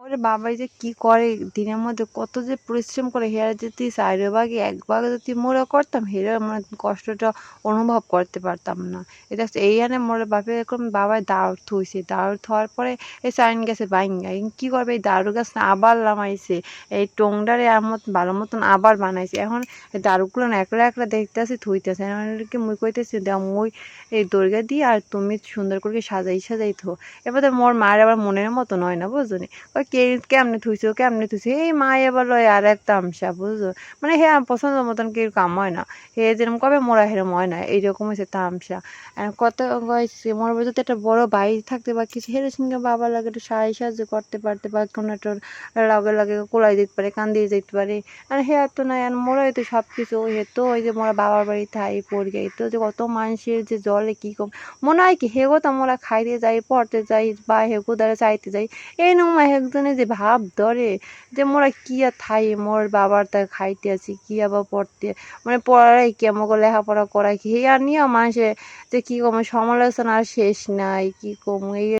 ওরে বাবাই যে কি করে দিনের মধ্যে কত যে পরিশ্রম করে হেরা যদি ৪ ভাগে ১ ভাগ যদি মোরা করতাম হেরা মানে কষ্টটা অনুভব করতে পারতাম না। এটা হচ্ছে এইখানে মোর বাপে এরকম বাবাই দাওয়াত থুইছে। দাওয়াত হওয়ার পরে এই চাইন গেছে বাইঙ্গা। এখন কি করবে এই দারু গাছ না আবার লামাইছে। এই টংডারে ভালো মতন আবার বানাইছে। এখন এই দারুগুলো না একলা, একলা দেখতাছি থুইতেছে। এমনকি মুই কইতেছি দাও মুই এই দইর্ঘা দিই আর তুমি সুন্দর করে সাজাই, সাজাই থো। এবারে মোর মার আবার মনের মতো নয় না বুঝছো? কয় কে কেমনে থুইছো কেমনে থুইছো এই মা এবার লয় আর এক তামসা বুঝছো মানে হে পছন্দ মতন কেউ কাম হয় না হে যেরকম কবে মোরা হেরম হয় না এইরকম হয়েছে তামসা কত কয়েছে মোর যদি একটা বড় ভাই থাকতে বা কিছু হেরে সঙ্গে বাবা লাগে একটু সাহায্য করতে পারতে বা কোনো একটা লগে লগে কোলাই দিতে পারে কান দিয়ে যেতে পারে আর হে তো না আর মোরাই তো সব কিছু হে তো ওই যে মোরা বাবার বাড়ি থাই পড়ে যাই তো যে কত মানুষের যে জলে কী কম মনে হয় কি হেগো তো মোরা খাইতে যাই পড়তে যাই বা হেগো দ্বারা চাইতে যাই এই নমা একজনে যে ভাব ধরে যে মোরা কি আর থাই মোর বাবার তা খাইতে আছি কি আবার পড়তে মানে পড়াই কি আমাকে লেখাপড়া করাই কি আর নিয়ে মানুষে যে কি কম সমালোচনার শেষ নাই কি কম এই